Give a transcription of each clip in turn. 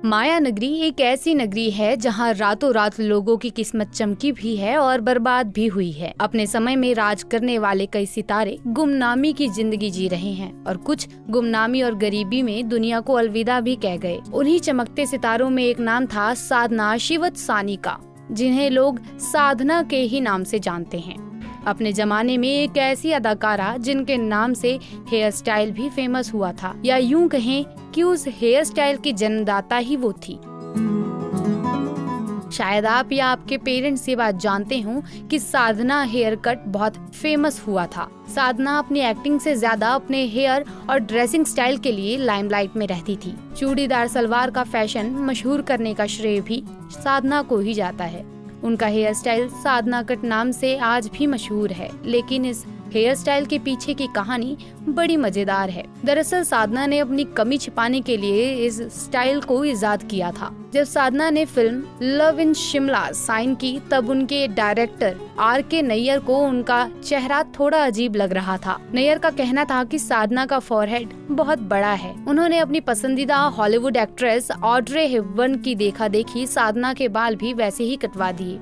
माया नगरी एक ऐसी नगरी है जहां रातों रात लोगों की किस्मत चमकी भी है और बर्बाद भी हुई है। अपने समय में राज करने वाले कई सितारे गुमनामी की जिंदगी जी रहे हैं और कुछ गुमनामी और गरीबी में दुनिया को अलविदा भी कह गए। उन्हीं चमकते सितारों में एक नाम था साधना शिवतसानी का, जिन्हें लोग साधना के ही नाम से जानते हैं। अपने जमाने में एक ऐसी अदाकारा जिनके नाम से हेयर स्टाइल भी फेमस हुआ था, या यूं कहें कि उस हेयर स्टाइल की जन्मदाता ही वो थी। शायद आप या आपके पेरेंट्स ये बात जानते हो कि साधना हेयर कट बहुत फेमस हुआ था। साधना अपनी एक्टिंग से ज्यादा अपने हेयर और ड्रेसिंग स्टाइल के लिए लाइमलाइट में रहती थी। चूड़ीदार सलवार का फैशन मशहूर करने का श्रेय भी साधना को ही जाता है। उनका हेयर स्टाइल साधना कट नाम से आज भी मशहूर है, लेकिन इस हेयर स्टाइल के पीछे की कहानी बड़ी मजेदार है। दरअसल साधना ने अपनी कमी छिपाने के लिए इस स्टाइल को इजाद किया था। जब साधना ने film love in Shimla sign की, तब उनके डायरेक्टर RK नैयर को उनका चेहरा थोड़ा अजीब लग रहा था। नैयर का कहना था कि साधना का फॉरहेड बहुत बड़ा है। उन्होंने अपनी पसंदीदा हॉलीवुड एक्ट्रेस ऑड्रे हेपबर्न की देखा देखी साधना के बाल भी वैसे ही कटवा दिए।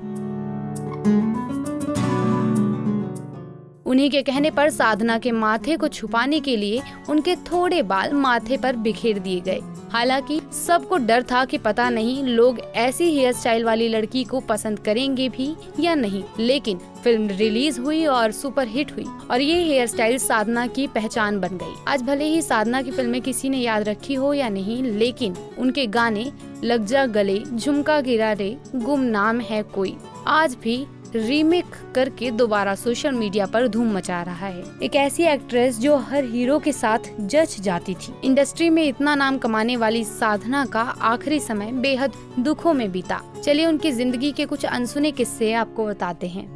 उन्हीं के कहने पर साधना के माथे को छुपाने के लिए उनके थोड़े बाल माथे पर बिखेर दिए गए। हालांकि सबको डर था कि पता नहीं लोग ऐसी हेयर स्टाइल वाली लड़की को पसंद करेंगे भी या नहीं, लेकिन फिल्म रिलीज हुई और सुपर हिट हुई और ये हेयर स्टाइल साधना की पहचान बन गई। आज भले ही साधना की फिल्में किसी ने याद रखी हो या नहीं, लेकिन उनके गाने लग जा गले, झुमका गिरा रे, गुमनाम है कोई आज भी रीमेक करके दोबारा सोशल मीडिया पर धूम मचा रहा है। एक ऐसी एक्ट्रेस जो हर हीरो के साथ जच जाती थी। इंडस्ट्री में इतना नाम कमाने वाली साधना का आखिरी समय बेहद दुखों में बीता। चलिए उनकी जिंदगी के कुछ अनसुने किस्से आपको बताते हैं।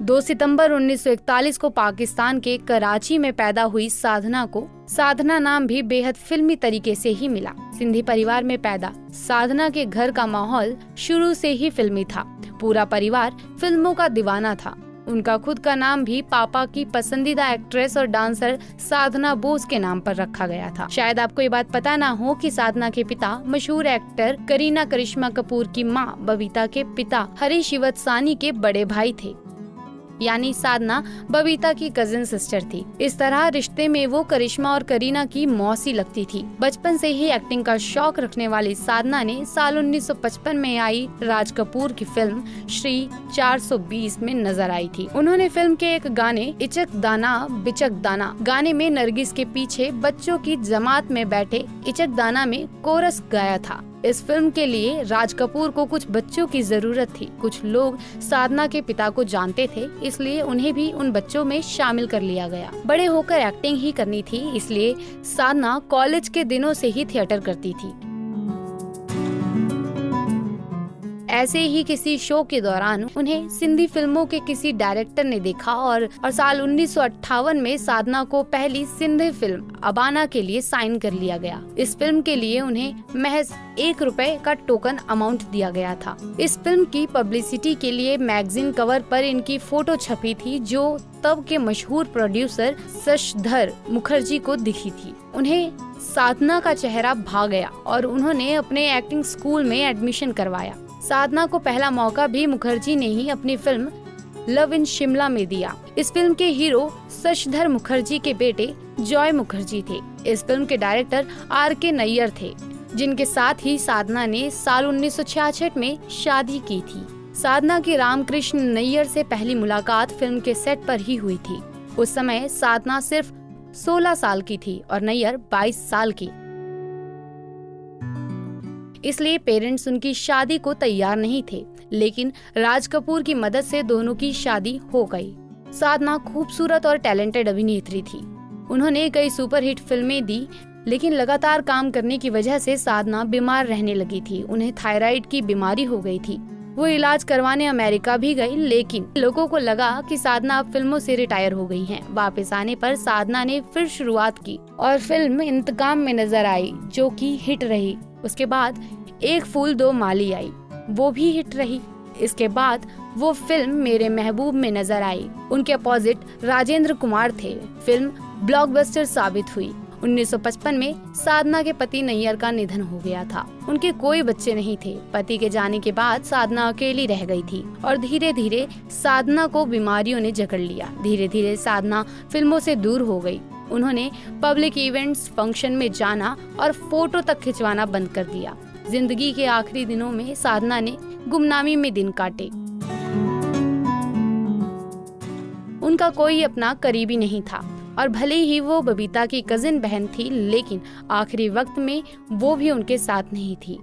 2 सितंबर 1941 को पाकिस्तान के कराची में पैदा हुई साधना को साधना नाम भी बेहद फिल्मी तरीके से ही मिला। सिंधी परिवार में पैदा साधना के घर का माहौल शुरू से ही फिल्मी था। पूरा परिवार फिल्मों का दीवाना था। उनका खुद का नाम भी पापा की पसंदीदा एक्ट्रेस और डांसर साधना बोस के नाम पर रखा गया था। शायद आपको ये बात पता ना हो कि साधना के पिता मशहूर एक्टर करीना करिश्मा कपूर की मां बबीता के पिता हरी शिवतसानी के बड़े भाई थे, यानी साधना बबीता की कजिन सिस्टर थी। इस तरह रिश्ते में वो करिश्मा और करीना की मौसी लगती थी। बचपन से ही एक्टिंग का शौक रखने वाली साधना ने साल 1955 में आई राज कपूर की फिल्म श्री 420 में नजर आई थी। उन्होंने फिल्म के एक गाने इचक दाना बिचक दाना गाने में नरगिस के पीछे बच्चों की जमात में बैठे इचक दाना में कोरस गाया था। इस फिल्म के लिए राज कपूर को कुछ बच्चों की जरूरत थी। कुछ लोग साधना के पिता को जानते थे, इसलिए उन्हें भी उन बच्चों में शामिल कर लिया गया। बड़े होकर एक्टिंग ही करनी थी, इसलिए साधना कॉलेज के दिनों से ही थिएटर करती थी। ऐसे ही किसी शो के दौरान उन्हें सिंधी फिल्मों के किसी डायरेक्टर ने देखा और साल 1958 में साधना को पहली सिंधी फिल्म अबाना के लिए साइन कर लिया गया। इस फिल्म के लिए उन्हें महज ₹1 का टोकन अमाउंट दिया गया था। इस फिल्म की पब्लिसिटी के लिए मैगजीन कवर पर इनकी फोटो छपी थी, जो तब के मशहूर प्रोड्यूसर शशधर मुखर्जी को दिखी थी। उन्हें साधना का चेहरा भा गया और उन्होंने अपने एक्टिंग स्कूल में एडमिशन करवाया। साधना को पहला मौका भी मुखर्जी ने ही अपनी फिल्म लव इन शिमला में दिया। इस फिल्म के हीरो शशधर मुखर्जी के बेटे जॉय मुखर्जी थे। इस फिल्म के डायरेक्टर RK नैयर थे, जिनके साथ ही साधना ने साल 1966 में शादी की थी। साधना की रामकृष्ण नैयर से पहली मुलाकात फिल्म के सेट पर ही हुई थी। उस समय साधना सिर्फ 16 साल की थी और नैयर 22 साल की। इसलिए पेरेंट्स उनकी शादी को तैयार नहीं थे, लेकिन राज कपूर की मदद से दोनों की शादी हो गई। साधना खूबसूरत और टैलेंटेड अभिनेत्री थी। उन्होंने कई सुपरहिट फिल्में दी, लेकिन लगातार काम करने की वजह से साधना बीमार रहने लगी थी। उन्हें थायराइड की बीमारी हो गई थी। वो इलाज करवाने अमेरिका भी गई, लेकिन लोगों को लगा कि साधना अब फिल्मों से रिटायर हो गई हैं। वापस आने पर साधना ने फिर शुरुआत की और फिल्म इंतकाम में नजर आई, जो कि हिट रही। उसके बाद एक फूल दो माली आई, वो भी हिट रही। इसके बाद वो फिल्म मेरे महबूब में नजर आई। उनके अपोजिट राजेंद्र कुमार थे। फिल्म ब्लॉकबस्टर साबित हुई 1955 में साधना के पति नैयर का निधन हो गया था। उनके कोई बच्चे नहीं थे। पति के जाने के बाद साधना अकेली रह गई थी और धीरे धीरे साधना को बीमारियों ने जकड़ लिया। धीरे धीरे साधना फिल्मों से दूर हो गई। उन्होंने पब्लिक इवेंट्स, फंक्शन में जाना और फोटो तक खिंचवाना बंद कर दिया। जिंदगी के आखिरी दिनों में साधना ने गुमनामी में दिन काटे। उनका कोई अपना करीबी नहीं था और भले ही वो बबीता की कजिन बहन थी, लेकिन आखिरी वक्त में वो भी उनके साथ नहीं थी।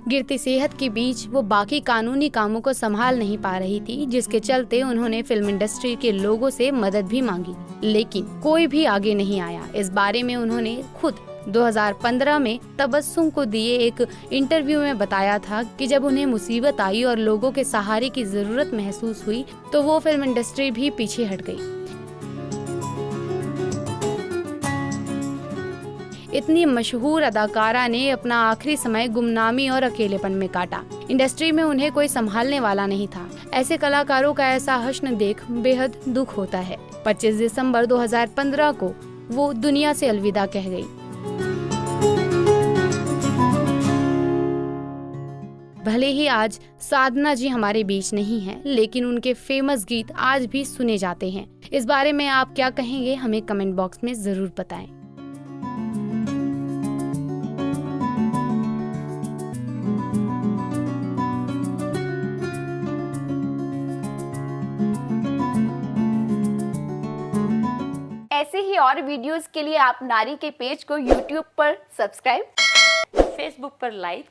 गिरती सेहत के बीच वो बाकी कानूनी कामों को संभाल नहीं पा रही थी, जिसके चलते उन्होंने फिल्म इंडस्ट्री के लोगों से मदद भी मांगी, लेकिन कोई भी आगे नहीं आया। इस बारे में उन्होंने खुद 2015 में तबस्सुम को दिए एक इंटरव्यू में बताया था कि जब उन्हें मुसीबत आई और लोगों के सहारे की जरूरत महसूस हुई तो वो फिल्म इंडस्ट्री भी पीछे हट गई। इतनी मशहूर अदाकारा ने अपना आखिरी समय गुमनामी और अकेलेपन में काटा। इंडस्ट्री में उन्हें कोई संभालने वाला नहीं था। ऐसे कलाकारों का ऐसा हश्न देख बेहद दुख होता है। 25 दिसंबर 2015 को वो दुनिया से अलविदा कह गई। भले ही आज साधना जी हमारे बीच नहीं हैं, लेकिन उनके फेमस गीत आज भी सुने जाते हैं। इस बारे में आप क्या कहेंगे, हमें कमेंट बॉक्स में जरूर बताएं। ऐसे ही और वीडियोस के लिए आप नारी के पेज को YouTube पर सब्सक्राइब, फेसबुक पर लाइक